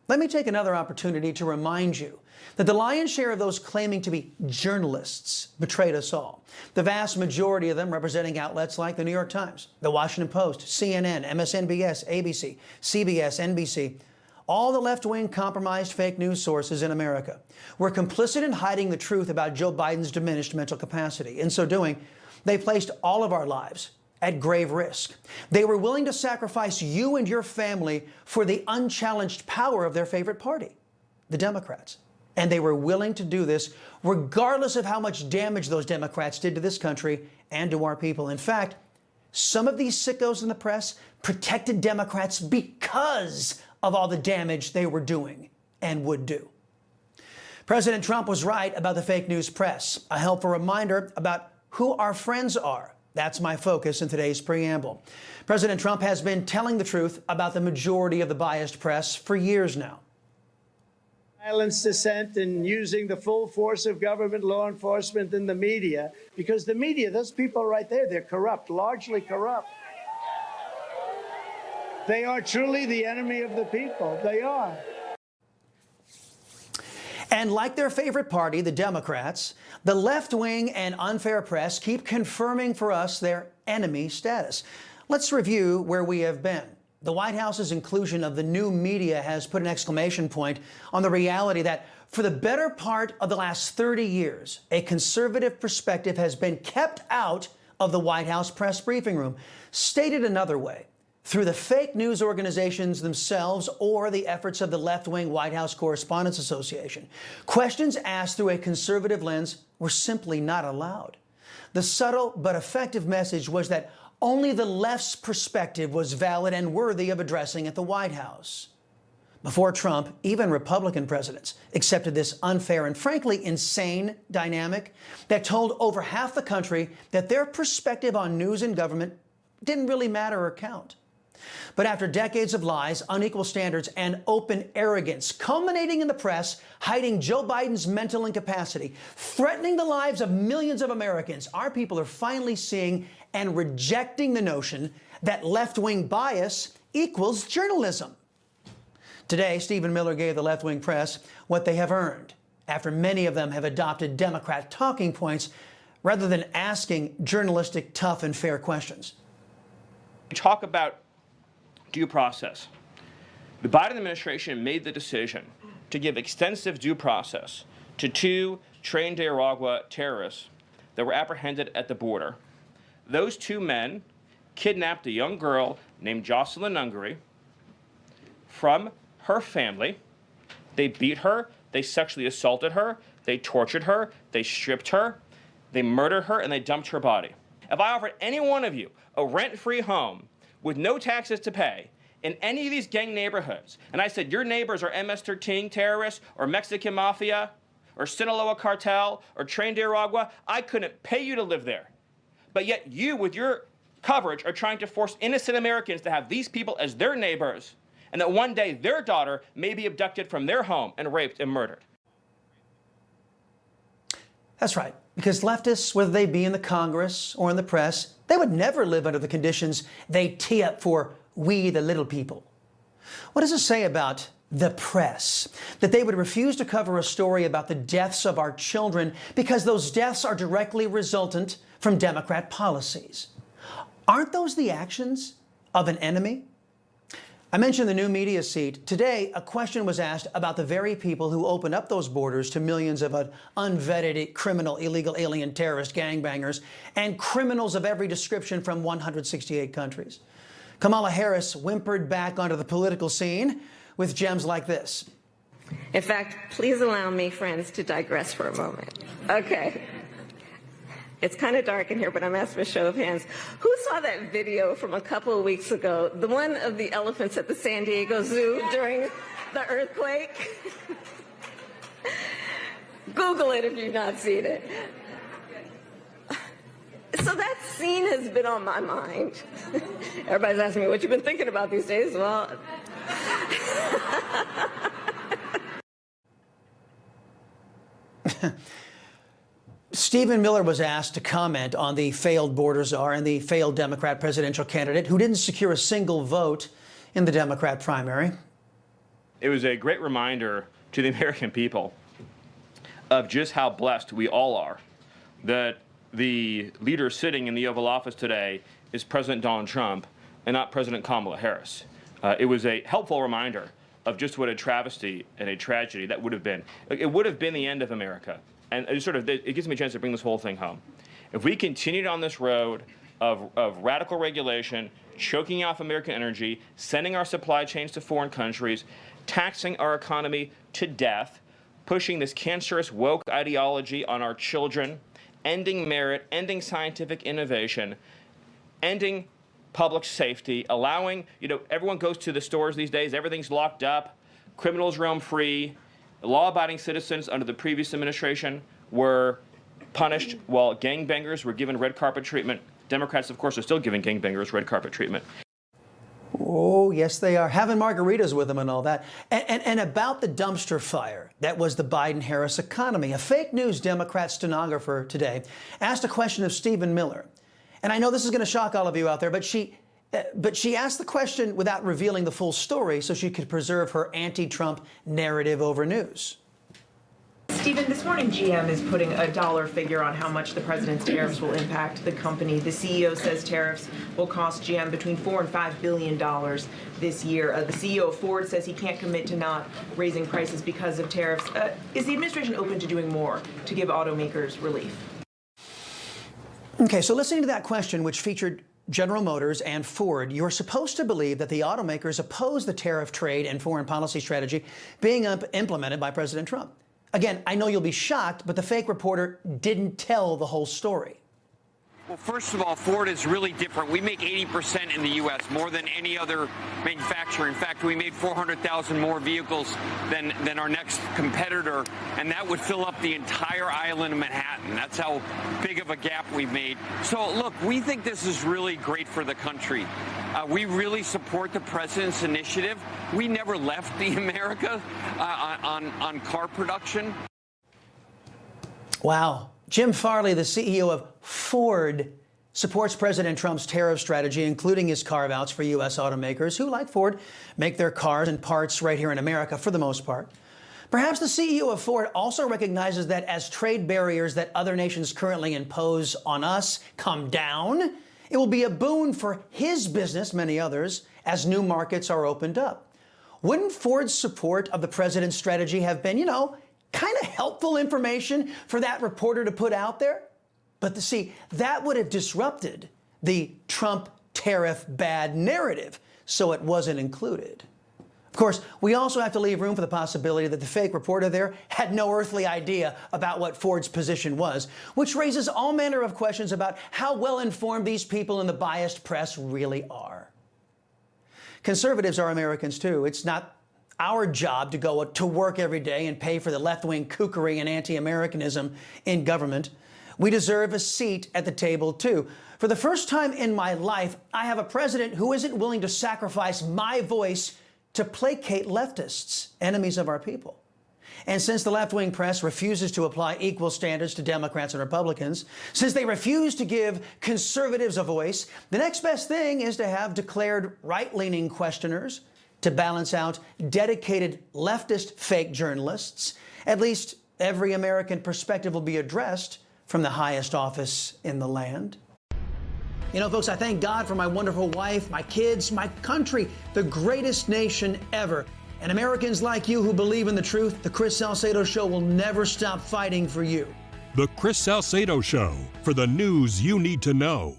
Let me take another opportunity to remind you that the lion's share of those claiming to be journalists betrayed us all. The vast majority of them representing outlets like the New York Times, the Washington Post, CNN, MSNBS, ABC, CBS, NBC, all the left-wing compromised fake news sources in America were complicit in hiding the truth about Joe Biden's diminished mental capacity. In so doing, they placed all of our lives at grave risk. They were willing to sacrifice you and your family for the unchallenged power of their favorite party, the Democrats. And they were willing to do this regardless of how much damage those Democrats did to this country and to our people. In fact, some of these sickos in the press protected Democrats because of all the damage they were doing and would do. President Trump was right about the fake news press. A helpful reminder about who our friends are. That's my focus in today's preamble. President Trump has been telling the truth about the majority of the biased press for years now. Violence, dissent, and using the full force of government, law enforcement, and the media, because the media, those people right there, they're corrupt, largely corrupt. They are truly the enemy of the people. They are. And like their favorite party, the Democrats, the left-wing and unfair press keep confirming for us their enemy status. Let's review where we have been. The White House's inclusion of the new media has put an exclamation point on the reality that for the better part of the last 30 years, a conservative perspective has been kept out of the White House press briefing room. Stated another way, through the fake news organizations themselves or the efforts of the left-wing White House Correspondents Association, questions asked through a conservative lens were simply not allowed. The subtle but effective message was that only the left's perspective was valid and worthy of addressing at the White House. Before Trump, even Republican presidents accepted this unfair and frankly insane dynamic that told over half the country that their perspective on news and government didn't really matter or count. But after decades of lies, unequal standards, and open arrogance, culminating in the press hiding Joe Biden's mental incapacity, threatening the lives of millions of Americans, our people are finally seeing and rejecting the notion that left-wing bias equals journalism. Today, Stephen Miller gave the left-wing press what they have earned, after many of them have adopted Democrat talking points rather than asking journalistic, tough, and fair questions. Talk about due process. The Biden administration made the decision to give extensive due process to two trained Nicaragua terrorists that were apprehended at the border. Those two men kidnapped a young girl named Jocelyn Ungary from her family. They beat her, they sexually assaulted her, they tortured her, they stripped her, they murdered her, and they dumped her body. If I offered any one of you a rent-free home with no taxes to pay in any of these gang neighborhoods, and I said your neighbors are MS-13 terrorists or Mexican mafia or Sinaloa cartel or trained Nicaragua, I couldn't pay you to live there. But yet you, with your coverage, are trying to force innocent Americans to have these people as their neighbors, and that one day their daughter may be abducted from their home and raped and murdered. That's right, because leftists, whether they be in the Congress or in the press, they would never live under the conditions they tee up for we, the little people. What does it say about the press that they would refuse to cover a story about the deaths of our children because those deaths are directly resultant from Democrat policies? Aren't those the actions of an enemy? I mentioned the new media seat. Today, a question was asked about the very people who opened up those borders to millions of unvetted criminal, illegal alien terrorist gangbangers and criminals of every description from 168 countries. Kamala Harris whimpered back onto the political scene with gems like this. In fact, please allow me, friends, to digress for a moment. Okay. It's kind of dark in here, but I'm asking for a show of hands. Who saw that video from a couple of weeks ago, the one of the elephants at the San Diego Zoo during the earthquake? Google it if you've not seen it. So that scene has been on my mind. Everybody's asking me what you've been thinking about these days. Well, Stephen Miller was asked to comment on the failed border czar and the failed Democrat presidential candidate who didn't secure a single vote in the Democrat primary. It was a great reminder to the American people of just how blessed we all are that the leader sitting in the Oval Office today is President Donald Trump and not President Kamala Harris. It was a helpful reminder of just what a travesty and a tragedy that would have been. It would have been the end of America. And it gives me a chance to bring this whole thing home. If we continued on this road of radical regulation, choking off American energy, sending our supply chains to foreign countries, taxing our economy to death, pushing this cancerous woke ideology on our children, ending merit, ending scientific innovation, ending public safety, allowing, everyone goes to the stores these days, everything's locked up, criminals roam free, law-abiding citizens under the previous administration were punished while gangbangers were given red carpet treatment. Democrats, of course, are still giving gangbangers red carpet treatment. Oh, yes, they are. Having margaritas with them and all that. And about the dumpster fire that was the Biden-Harris economy, a fake news Democrat stenographer today asked a question of Stephen Miller. And I know this is going to shock all of you out there, but she asked the question without revealing the full story so she could preserve her anti-Trump narrative over news. Stephen, this morning GM is putting a dollar figure on how much the president's tariffs will impact the company. The CEO says tariffs will cost GM between $4 and $5 billion this year. The CEO of Ford says he can't commit to not raising prices because of tariffs. Is the administration open to doing more to give automakers relief? Okay, so listening to that question, which featured General Motors and Ford, you're supposed to believe that the automakers oppose the tariff, trade, and foreign policy strategy being implemented by President Trump. Again, I know you'll be shocked, but the fake reporter didn't tell the whole story. Well, first of all, Ford is really different. We make 80% in the U.S., more than any other manufacturer. In fact, we made 400,000 more vehicles than our next competitor, and that would fill up the entire island of Manhattan. That's how big of a gap we've made. So, look, we think this is really great for the country. We really support the president's initiative. We never left the America on car production. Wow. Jim Farley, the CEO of Ford, supports President Trump's tariff strategy, including his carve-outs for U.S. automakers who, like Ford, make their cars and parts right here in America for the most part. Perhaps the CEO of Ford also recognizes that as trade barriers that other nations currently impose on us come down, it will be a boon for his business, many others, as new markets are opened up. Wouldn't Ford's support of the president's strategy have been, kind of helpful information for that reporter to put out there? But see, that would have disrupted the Trump tariff bad narrative, so it wasn't included. Of course, we also have to leave room for the possibility that the fake reporter there had no earthly idea about what Ford's position was, which raises all manner of questions about how well informed these people in the biased press really are. Conservatives are Americans too. It's not our job to go to work every day and pay for the left-wing kookery and anti-Americanism in government. We deserve a seat at the table, too. For the first time in my life, I have a president who isn't willing to sacrifice my voice to placate leftists, enemies of our people. And since the left-wing press refuses to apply equal standards to Democrats and Republicans, since they refuse to give conservatives a voice, the next best thing is to have declared right-leaning questioners to balance out dedicated leftist fake journalists. At least every American perspective will be addressed from the highest office in the land. Folks, I thank God for my wonderful wife, my kids, my country, the greatest nation ever. And Americans like you who believe in the truth, the Chris Salcedo Show will never stop fighting for you. The Chris Salcedo Show, for the news you need to know.